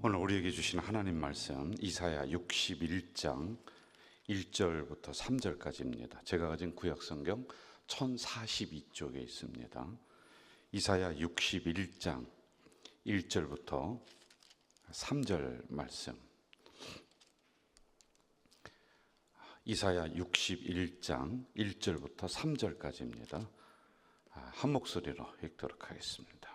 오늘 우리에게 주신 하나님 말씀 이사야 61장 1절부터 3절까지입니다. 제가 가진 구약성경 1042쪽에 있습니다. 이사야 61장 1절부터 3절 말씀. 이사야 61장 1절부터 3절까지입니다. 한 목소리로 읽도록 하겠습니다.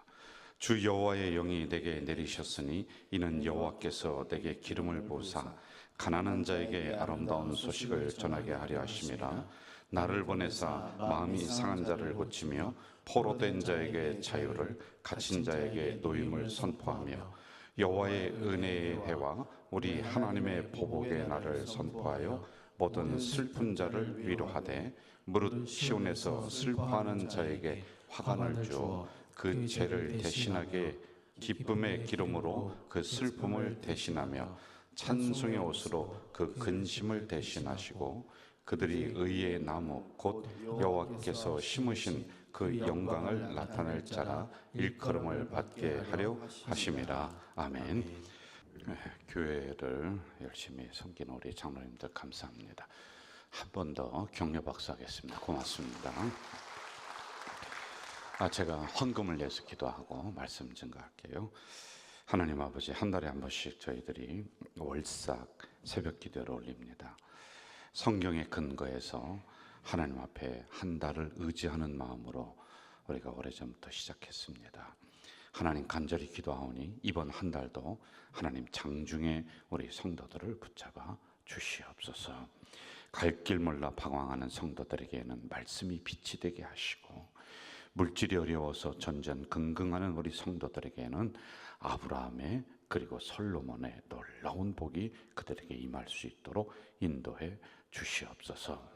주 여호와의 영이 내게 내리셨으니 이는 여호와께서 내게 기름을 부으사 가난한 자에게 아름다운 소식을 전하게 하려 하심이라. 나를 보내사 마음이 상한 자를 고치며 포로된 자에게 자유를, 갇힌 자에게 노임을 선포하며 여호와의 은혜의 해와 우리 하나님의 보복의 날을 선포하여 모든 슬픈 자를 위로하되 무릇 시온에서 슬퍼하는 자에게 화관을 주어 그 죄를 대신하게 기쁨의 기름으로 그 슬픔을 대신하며 찬송의 옷으로 그 근심을 대신하시고 그들이 의의 나무 곧 여호와께서 심으신 그 영광을 나타낼 자라 일컬음을 받게 하려 하심이라. 아멘. 교회를 열심히 섬기는 우리 장로님들 감사합니다. 한 번 더 격려 박수하겠습니다. 고맙습니다. 제가 헌금을 내서 기도하고 말씀 증거할게요. 하나님 아버지, 한 달에 한 번씩 저희들이 월삭 새벽 기도를 올립니다. 성경의 근거에서 하나님 앞에 한 달을 의지하는 마음으로 우리가 오래전부터 시작했습니다. 하나님 간절히 기도하오니 이번 한 달도 하나님 장중에 우리 성도들을 붙잡아 주시옵소서. 갈 길 몰라 방황하는 성도들에게는 말씀이 빛이 되게 하시고, 물질이 어려워서 전전긍긍하는 우리 성도들에게는 아브라함의 그리고 솔로몬의 놀라운 복이 그들에게 임할 수 있도록 인도해 주시옵소서.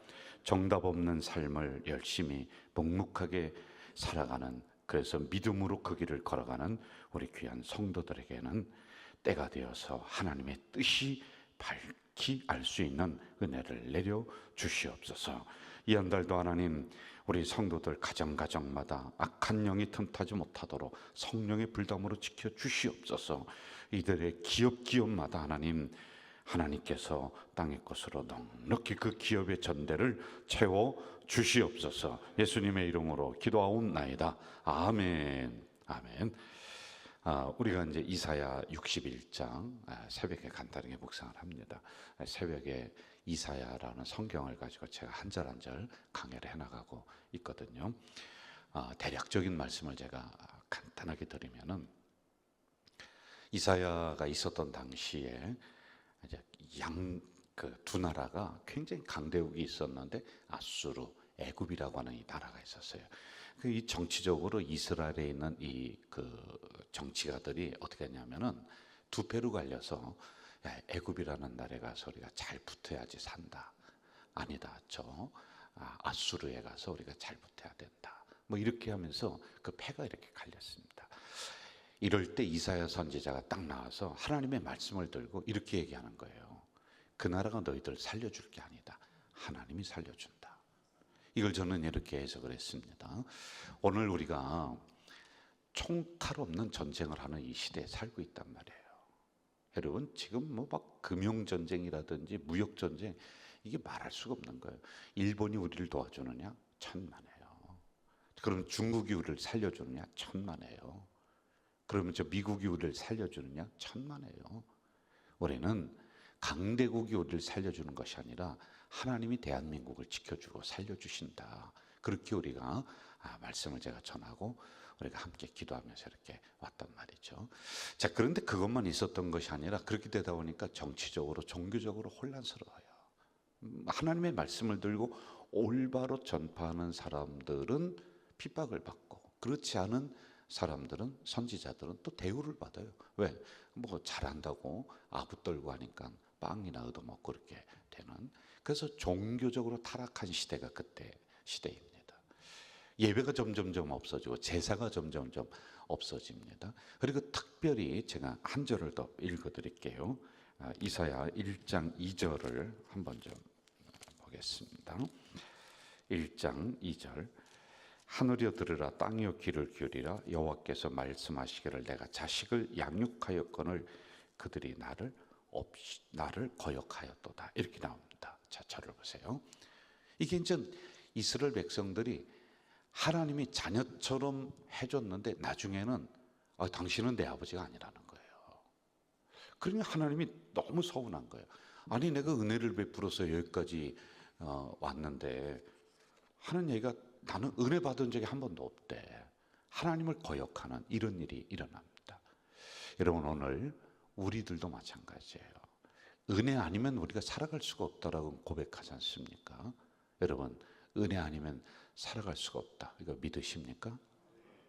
정답 없는 삶을 열심히 묵묵하게 살아가는, 그래서 믿음으로 그 길을 걸어가는 우리 귀한 성도들에게는 때가 되어서 하나님의 뜻이 밝히 알 수 있는 은혜를 내려 주시옵소서. 이 한 달도 하나님, 우리 성도들 가정마다 악한 영이 틈타지 못하도록 성령의 불담으로 지켜 주시옵소서. 이들의 기업마다 하나님께서 땅의 것으로 넉넉히 그 기업의 전대를 채워 주시옵소서. 예수님의 이름으로 기도하옵나이다. 아멘. 아멘. 우리가 이제 이사야 61장 새벽에 간단하게 묵상을 합니다. 새벽에 이사야라는 성경을 가지고 제가 한 절 한 절 강해를 해나가고 있거든요. 대략적인 말씀을 제가 간단하게 드리면은, 이사야가 있었던 당시에 이제 두 나라가 굉장히 강대국이 있었는데, 아수르, 애굽이라고 하는 이 나라가 있었어요. 이 정치적으로 이스라엘에 있는 정치가들이 어떻게 했냐면은 두 배로 갈려서, 애굽이라는 나라에 가서 우리가 잘 붙어야지 산다. 아니다. 아수르에 가서 우리가 잘 붙어야 된다. 뭐 이렇게 하면서 그 패가 이렇게 갈렸습니다. 이럴 때 이사야 선지자가 딱 나와서 하나님의 말씀을 들고 이렇게 얘기하는 거예요. 그 나라가 너희들 살려줄 게 아니다. 하나님이 살려준다. 이걸 저는 이렇게 해석을 했습니다. 오늘 우리가 총칼 없는 전쟁을 하는 이 시대에 살고 있단 말이에요. 여러분, 지금 막 금융전쟁이라든지 무역전쟁, 이게 말할 수가 없는 거예요. 일본이 우리를 도와주느냐? 천만에요. 그럼 중국이 우리를 살려주느냐? 천만에요. 그러면 미국이 우리를 살려주느냐? 천만에요. 우리는 강대국이 우리를 살려주는 것이 아니라 하나님이 대한민국을 지켜주고 살려주신다. 그렇게 우리가 말씀을 제가 전하고 우리가 함께 기도하면서 이렇게 왔단 말이죠. 자, 그런데 그것만 있었던 것이 아니라 그렇게 되다 보니까 정치적으로, 종교적으로 혼란스러워요. 하나님의 말씀을 들고 올바로 전파하는 사람들은 핍박을 받고, 그렇지 않은 사람들은, 선지자들은 또 대우를 받아요. 왜? 잘한다고 아부 떨고 하니까 빵이나 얻어먹고 그렇게 되는. 그래서 종교적으로 타락한 시대가 그때 시대입니다. 예배가 점점점 없어지고 제사가 점점점 없어집니다. 그리고 특별히 제가 한 절을 더 읽어드릴게요. 이사야 1장 2절을 한번 좀 보겠습니다. 1장 2절. 하늘이여 들으라, 땅이여 귀를 기울이라. 여호와께서 말씀하시기를 내가 자식을 양육하였거늘 그들이 나를 거역하였도다. 이렇게 나옵니다. 자, 저를 보세요. 이게 이제 이스라엘 백성들이 하나님이 자녀처럼 해줬는데 나중에는 당신은 내 아버지가 아니라는 거예요. 그러니 하나님이 너무 서운한 거예요. 아니 내가 은혜를 베풀어서 여기까지 왔는데 하는 얘기가 나는 은혜 받은 적이 한 번도 없대. 하나님을 거역하는 이런 일이 일어납니다. 여러분 오늘 우리들도 마찬가지예요. 은혜 아니면 우리가 살아갈 수가 없다라고 고백하지 않습니까? 여러분 은혜 아니면 살아갈 수가 없다. 이거 믿으십니까?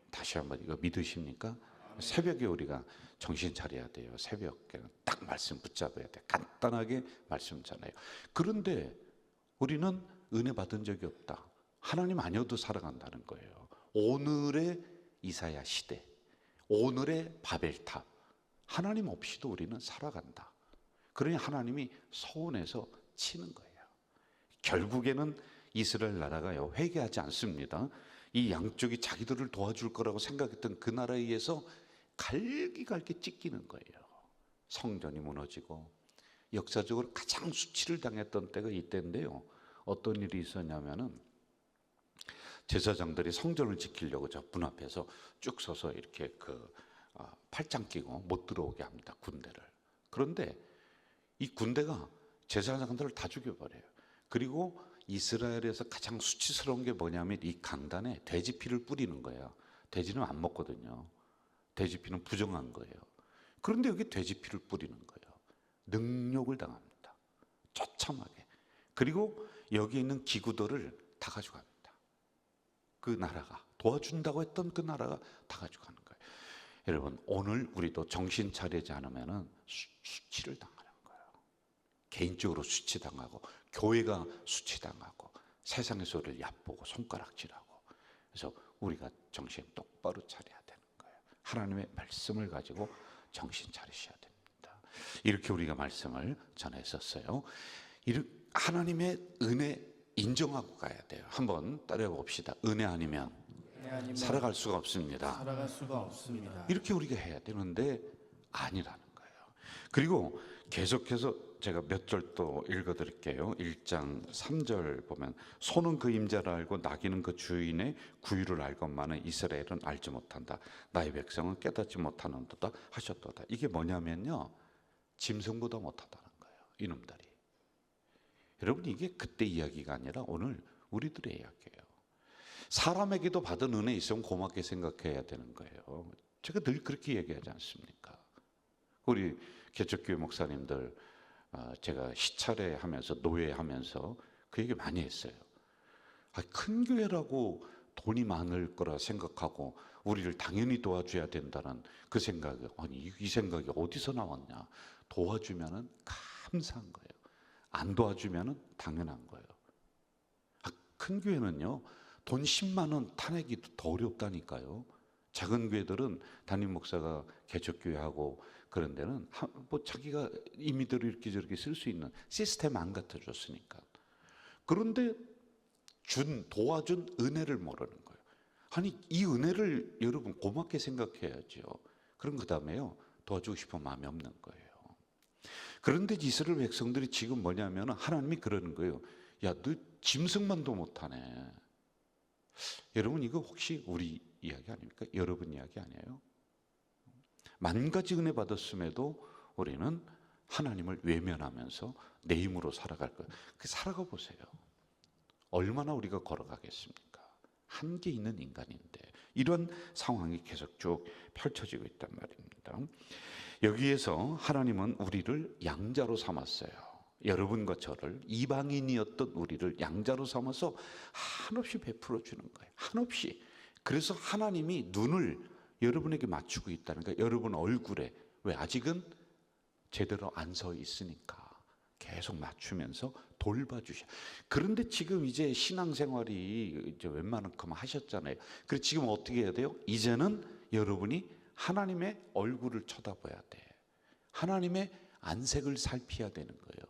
다시 한번 이거 믿으십니까? 새벽에 우리가 정신 차려야 돼요. 새벽에 딱 말씀 붙잡아야 돼. 간단하게 말씀 전해요. 그런데 우리는 은혜 받은 적이 없다. 하나님 아니어도 살아간다는 거예요. 오늘의 이사야 시대, 오늘의 바벨탑, 하나님 없이도 우리는 살아간다. 그러니 하나님이 서운해서 치는 거예요. 결국에는 이스라엘 나라가요 회개하지 않습니다. 이 양쪽이 자기들을 도와줄 거라고 생각했던 그 나라에 의해서 갈기갈기 찢기는 거예요. 성전이 무너지고 역사적으로 가장 수치를 당했던 때가 이때인데요. 어떤 일이 있었냐면은 제사장들이 성전을 지키려고 저 문 앞에서 쭉 서서 이렇게 팔짱 끼고 못 들어오게 합니다. 군대를. 그런데 이 군대가 제사장들을 다 죽여버려요. 그리고 이스라엘에서 가장 수치스러운 게 뭐냐면 이 강단에 돼지피를 뿌리는 거예요. 돼지는 안 먹거든요. 돼지피는 부정한 거예요. 그런데 여기 돼지피를 뿌리는 거예요. 능욕을 당합니다. 처참하게. 그리고 여기 있는 기구들을 다 가져갑니다. 그 나라가 도와준다고 했던 그 나라가 다 가져가는 거예요. 여러분 오늘 우리도 정신 차리지 않으면 수치를 당하는 거예요. 개인적으로 수치당하고 교회가 수치당하고 세상에서 우리를 얕보고 손가락질하고. 그래서 우리가 정신 똑바로 차려야 되는 거예요. 하나님의 말씀을 가지고 정신 차리셔야 됩니다. 이렇게 우리가 말씀을 전했었어요. 하나님의 은혜 인정하고 가야 돼요. 한번 따라해 봅시다. 은혜 아니면 살아갈 수가 없습니다. 살아갈 수가 없습니다. 이렇게 우리가 해야 되는데 아니라는 거예요. 그리고 계속해서 제가 몇 절 또 읽어드릴게요. 1장 3절 보면 소는 그 임자를 알고 나귀는 그 주인의 구유를 알건만은 이스라엘은 알지 못한다. 나의 백성은 깨닫지 못하는도다 하셨도다. 이게 뭐냐면요, 짐승보다 못하다는 거예요. 이놈들이. 여러분 이게 그때 이야기가 아니라 오늘 우리들의 이야기예요. 사람에게도 받은 은혜 있으면 고맙게 생각해야 되는 거예요. 제가 늘 그렇게 얘기하지 않습니까? 우리 개척교회 목사님들 제가 시차례 하면서 노예하면서 그 얘기 많이 했어요. 큰 교회라고 돈이 많을 거라 생각하고 우리를 당연히 도와줘야 된다는 그 생각이, 아니 이 생각이 어디서 나왔냐. 도와주면은 감사한 거예요. 안 도와주면은 당연한 거예요. 큰 교회는요 돈 10만 원 타내기도 더 어렵다니까요. 작은 교회들은 담임 목사가 개척교회하고 그런 데는 뭐 자기가 임의대로 이렇게 저렇게 쓸 수 있는 시스템 안 갖다 줬으니까. 그런데 도와준 은혜를 모르는 거예요. 아니 이 은혜를 여러분 고맙게 생각해야죠. 그럼 그 다음에요 도와주고 싶은 마음이 없는 거예요. 그런데 이스라엘 백성들이 지금 뭐냐면 하나님이 그러는 거예요. 야, 너 짐승만도 못하네. 여러분 이거 혹시 우리 이야기 아닙니까? 여러분 이야기 아니에요? 만 가지 은혜 받았음에도 우리는 하나님을 외면하면서 내 힘으로 살아갈 거예요. 살아가 보세요. 얼마나 우리가 걸어가겠습니까? 한계 있는 인간인데 이런 상황이 계속 쭉 펼쳐지고 있단 말입니다. 여기에서 하나님은 우리를 양자로 삼았어요. 여러분과 저를, 이방인이었던 우리를 양자로 삼아서 한없이 베풀어 주는 거예요. 한없이. 그래서 하나님이 눈을 여러분에게 맞추고 있다는 거예요. 여러분 얼굴에. 왜? 아직은 제대로 안 서 있으니까 계속 맞추면서 돌봐주셔. 그런데 지금 이제 신앙생활이 이제 웬만큼 하셨잖아요. 그래서 지금 어떻게 해야 돼요? 이제는 여러분이 하나님의 얼굴을 쳐다봐야 돼. 하나님의 안색을 살피어야 되는 거예요.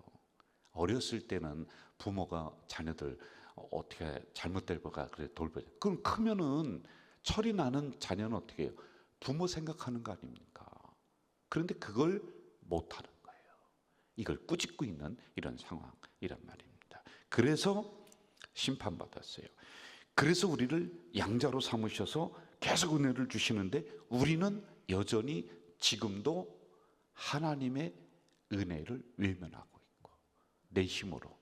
어렸을 때는 부모가 자녀들 어떻게 잘못될 거가 그래 돌봐요. 그럼 크면은 철이 나는 자녀는 어떻게 해요? 부모 생각하는 거 아닙니까? 그런데 그걸 못하는 거예요. 이걸 꾸짖고 있는 이런 상황이란 말입니다. 그래서 심판받았어요. 그래서 우리를 양자로 삼으셔서 계속 은혜를 주시는데 우리는 여전히 지금도 하나님의 은혜를 외면하고 있고 내 힘으로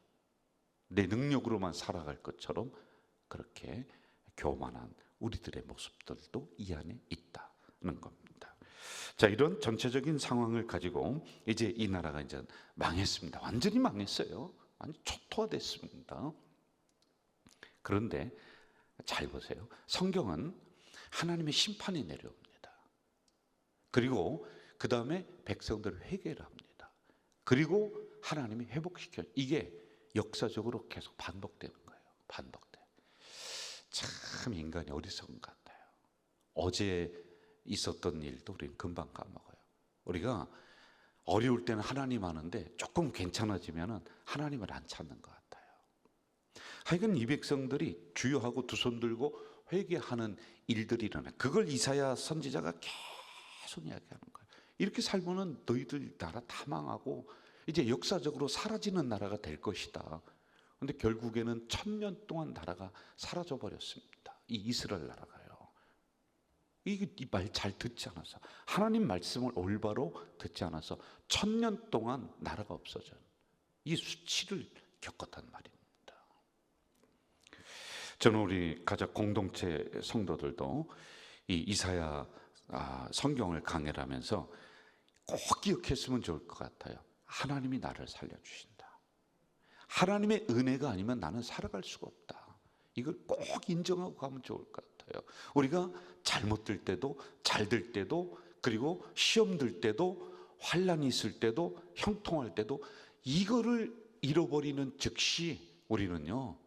내 능력으로만 살아갈 것처럼 그렇게 교만한 우리들의 모습들도 이 안에 있다는 겁니다. 자, 이런 전체적인 상황을 가지고 이제 이 나라가 이제 망했습니다. 완전히 망했어요. 완전 초토화됐습니다. 그런데 잘 보세요. 성경은 하나님의 심판이 내려옵니다. 그리고 그 다음에 백성들을 회개를 합니다. 그리고 하나님이 회복시켜요. 이게 역사적으로 계속 반복되는 거예요. 반복돼. 참 인간이 어리석은 것 같아요. 어제 있었던 일도 우리는 금방 까먹어요. 우리가 어려울 때는 하나님 아는데 조금 괜찮아지면 하나님을 안 찾는 것 같아요. 하여간 이 백성들이 주여하고 두 손 들고 회개하는 일들이 일어나. 그걸 이사야 선지자가 계속 이야기하는 거예요. 이렇게 살면은 너희들 나라 다 망하고 이제 역사적으로 사라지는 나라가 될 것이다. 그런데 결국에는 1000년 동안 나라가 사라져 버렸습니다. 이 이스라엘 나라가요. 이 말 잘 듣지 않아서, 하나님 말씀을 올바로 듣지 않아서 1000년 동안 나라가 없어져. 이 수치를 겪었단 말입니다. 저는 우리 가족 공동체 성도들도 이 이사야 성경을 강해를 하면서 꼭 기억했으면 좋을 것 같아요. 하나님이 나를 살려주신다. 하나님의 은혜가 아니면 나는 살아갈 수가 없다. 이걸 꼭 인정하고 가면 좋을 것 같아요. 우리가 잘못 들 때도 잘 들 때도 그리고 시험 들 때도 환난이 있을 때도 형통할 때도 이거를 잃어버리는 즉시 우리는요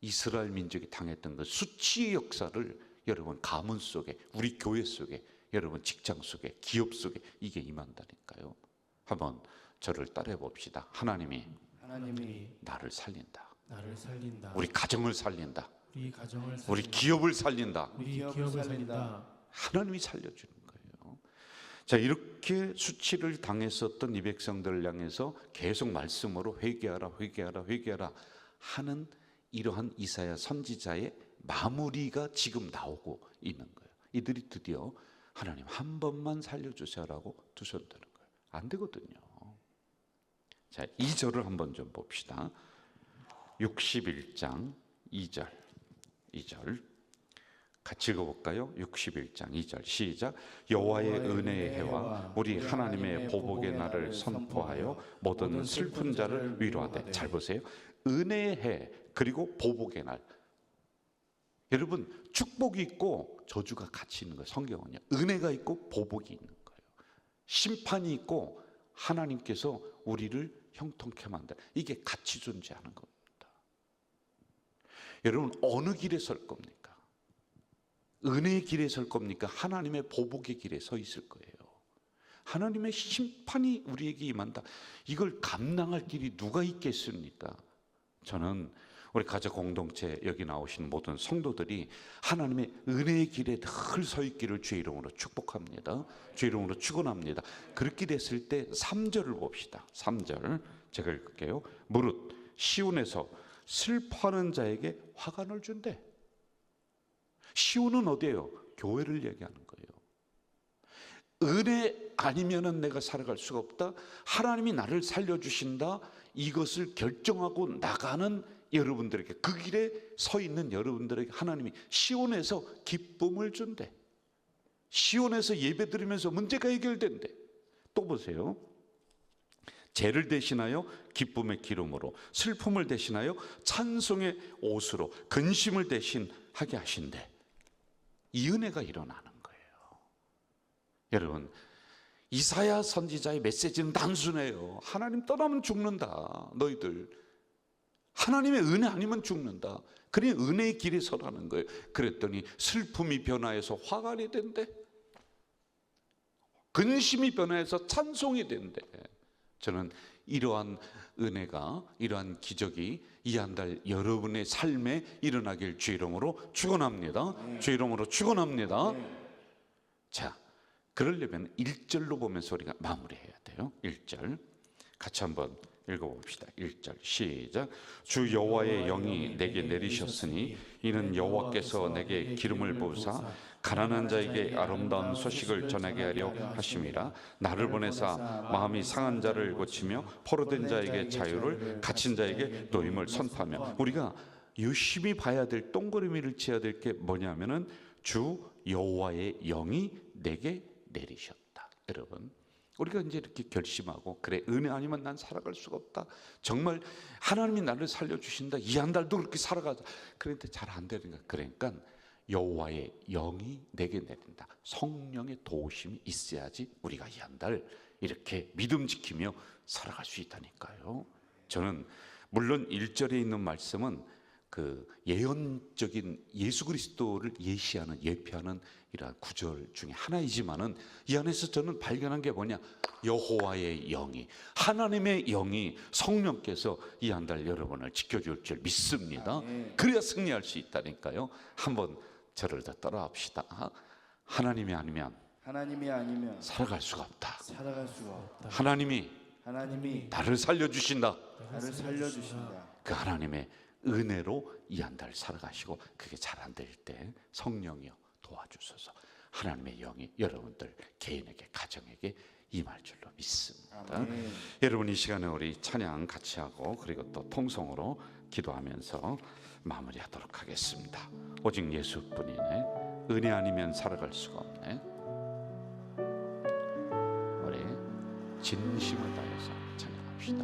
이스라엘 민족이 당했던 그 수치의 역사를 여러분 가문 속에, 우리 교회 속에, 여러분 직장 속에, 기업 속에 이게 임한다니까요. 한번 저를 따라해 봅시다. 하나님이 나를 살린다. 우리 가정을 살린다. 우리 기업을 살린다. 하나님이 살려주는 거예요. 자, 이렇게 수치를 당했었던 이 백성들을 향해서 계속 말씀으로 회개하라, 회개하라, 회개하라 하는 이러한 이사야 선지자의 마무리가 지금 나오고 있는 거예요. 이들이 드디어 하나님 한 번만 살려주세요라고 두 손 드는 거예요. 안 되거든요. 자, 2절을 한번 좀 봅시다. 61장 2절 같이 읽어볼까요? 61장 2절 시작. 여호와의 은혜의 해와 우리 하나님의 보복의 날을 선포하여 모든 슬픈 자를 위로하되. 잘 보세요. 은혜의 해 그리고 보복의 날. 여러분 축복이 있고 저주가 같이 있는 거예요. 성경은요. 은혜가 있고 보복이 있는 거예요. 심판이 있고 하나님께서 우리를 형통케 만든다. 이게 같이 존재하는 겁니다. 여러분 어느 길에 설 겁니까? 은혜의 길에 설 겁니까? 하나님의 보복의 길에 서 있을 거예요. 하나님의 심판이 우리에게 임한다. 이걸 감당할 길이 누가 있겠습니까? 저는 우리 가족 공동체 여기 나오신 모든 성도들이 하나님의 은혜의 길에 늘 서 있기를 주의 이름으로 축복합니다. 주의 이름으로 축원합니다. 그렇게 됐을 때 3절을 봅시다. 3절 제가 읽을게요. 무릇 시온에서 슬퍼하는 자에게 화관을 준대. 시온은 어디예요? 교회를 얘기하는 거예요. 은혜 아니면은 내가 살아갈 수가 없다. 하나님이 나를 살려주신다. 이것을 결정하고 나가는 여러분들에게, 그 길에 서 있는 여러분들에게 하나님이 시온에서 기쁨을 준대. 시온에서 예배 드리면서 문제가 해결된대. 또 보세요. 죄를 대신하여 기쁨의 기름으로, 슬픔을 대신하여 찬송의 옷으로, 근심을 대신하게 하신대. 이 은혜가 일어나는 거예요. 여러분 이사야 선지자의 메시지는 단순해요. 하나님 떠나면 죽는다. 너희들 하나님의 은혜 아니면 죽는다. 그러니 은혜의 길에 서라는 거예요. 그랬더니 슬픔이 변화해서 화관이 된대. 근심이 변화해서 찬송이 된대. 저는 이러한 은혜가, 이러한 기적이 이 한 달 여러분의 삶에 일어나길 주의 이름으로 축원합니다. 주의 이름으로 축원합니다. 자, 그러려면 1절로 보면서 우리가 마무리해야 돼요. 1절 같이 한번 읽어봅시다. 1절 시작. 주 여호와의 영이 내게 내리셨으니 이는 여호와께서 내게 기름을 부으사 가난한 자에게 아름다운 소식을 전하게 하려 하심이라. 나를 보내사 마음이 상한 자를 고치며 포로된 자에게 자유를, 갇힌 자에게 노임을 선포하며. 우리가 유심히 봐야 될, 동그라미를 치어야 될 게 뭐냐면은 주 여호와의 영이 내게 내리셨다. 여러분, 우리가 이제 이렇게 결심하고, 그래 은혜 아니면 난 살아갈 수가 없다, 정말 하나님이 나를 살려주신다, 이 한 달도 그렇게 살아가자. 그런데 잘 안 되는 거야. 그러니까 여호와의 영이 내게 내린다. 성령의 도우심이 있어야지 우리가 이 한 달 이렇게 믿음 지키며 살아갈 수 있다니까요. 저는 물론 1절에 있는 말씀은 그 예언적인 예수 그리스도를 예시하는, 예표하는 이러한 구절 중에 하나이지만은 이 안에서 저는 발견한 게 뭐냐, 여호와의 영이, 하나님의 영이, 성령께서 이 한 달 여러분을 지켜줄 줄 믿습니다. 그래야 승리할 수 있다니까요. 한번 저를 더 따라합시다. 하나님이 아니면 살아갈 수가 없다. 하나님이 나를 살려주신다. 그 하나님의 은혜로 이 한 달 살아가시고, 그게 잘 안 될 때 성령이여 도와주소서, 하나님의 영이 여러분들 개인에게, 가정에게 임할 줄로 믿습니다. 여러분, 이 시간에 우리 찬양 같이 하고 그리고 또 통성으로 기도하면서 마무리하도록 하겠습니다. 오직 예수뿐이네, 은혜 아니면 살아갈 수가 없네. 우리 진심을 다해서 찬양합시다.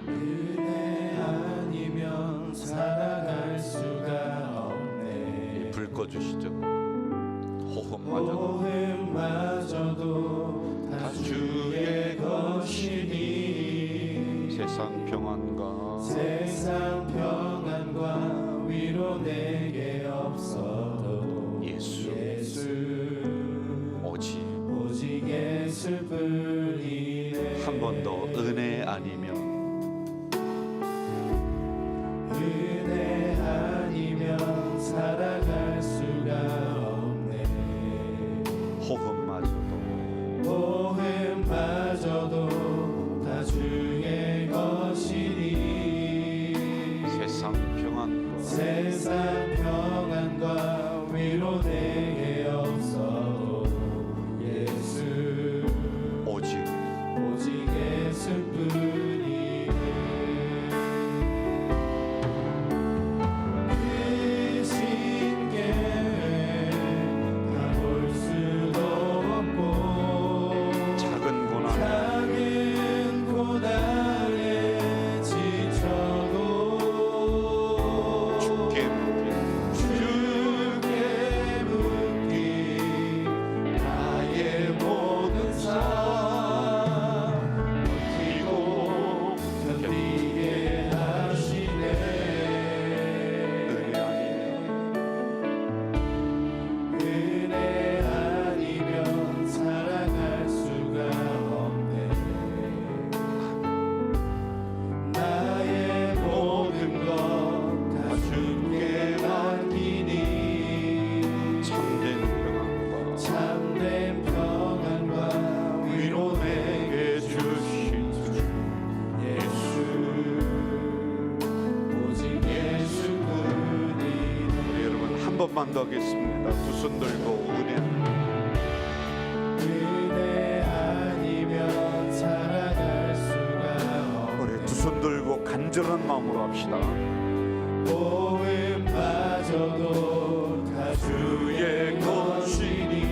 은혜 아니면 살아갈 수가 없네. 불 꺼주시죠. 호흡마저도 다 주의 것이니 세상 평안과 위로 내게 없어도 예수 오직 예수뿐이네. 한 번 더. 은혜 아니면 살아갈 수가 없네. 호흡마저도 다 주의 것이니 세상 평안과 위로 내게 없어도 예수 오직 예수뿐이네. 번만 더 하겠습니다. 두 손 들고 은혜 아니면 살아갈 수가 없네. 우리 두 손 들고 간절한 마음으로 합시다. 호흡마저도 다 주의 것이니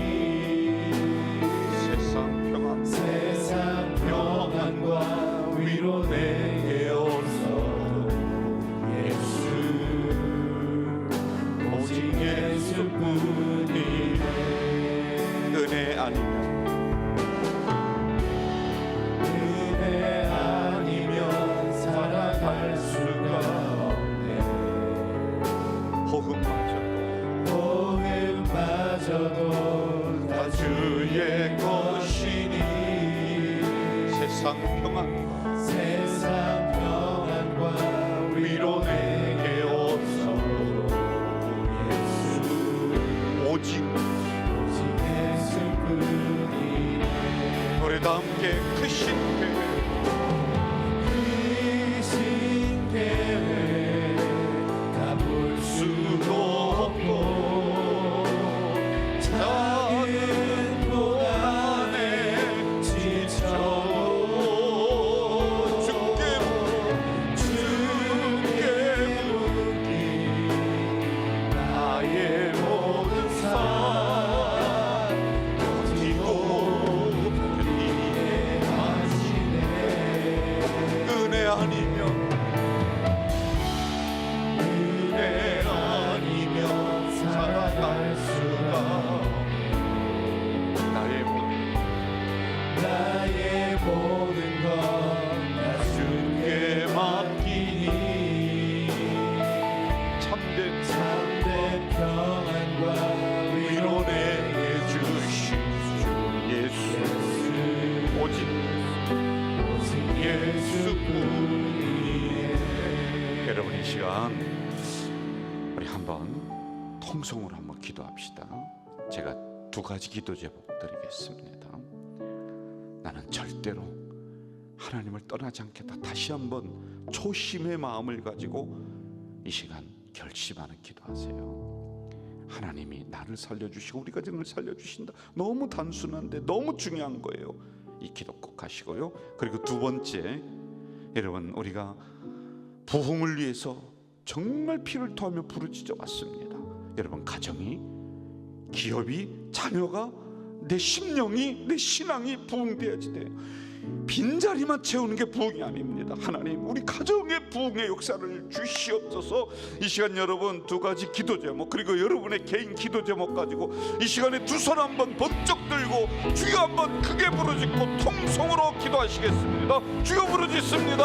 세상 평안과 위로 내게 없어도 예수 오직 예수뿐이네. 은혜 아니면 살아갈 수가 없네. 호흡마저도 다 주의 것이니 세상 평안과 위로 내게 없어 오직 예수뿐이네. 노래도 함께 크신 계획 크신 계획 다 볼 수도 없고 작은 고난에 지쳐도 주께 묻기 나의 모든 삶 어디고 편리해 하시네. 은혜 아니면 살아갈 수가 나의 모든 것 다 주께 맡기니 참된 평안과 위로 내게 주신 주 예수 오직 예수뿐이네. 여러분 이 시간 우리 한번 통성으로 한번 기도합시다. 제가 두 가지 기도 제목 드리겠습니다. 나는 절대로 하나님을 떠나지 않겠다. 다시 한번 초심의 마음을 가지고 이 시간 결심하는 기도하세요. 하나님이 나를 살려주시고 우리 가정을 살려주신다. 너무 단순한데 너무 중요한 거예요. 이 기도 꼭 하시고요. 그리고 두 번째, 여러분 우리가 부흥을 위해서 정말 피를 토하며 부르짖어 왔습니다. 여러분 가정이, 기업이, 자녀가, 내 심령이, 내 신앙이 부흥되어야지 돼요. 빈자리만 채우는 게 부흥이 아닙니다. 하나님 우리 가정의 부흥의 역사를 주시옵소서. 이 시간 여러분 두 가지 기도 제목 그리고 여러분의 개인 기도 제목 가지고 이 시간에 두 손 한번 번쩍 들고 주여 한번 크게 부르짖고 통성으로 기도하시겠습니다. 주여 부르짖습니다.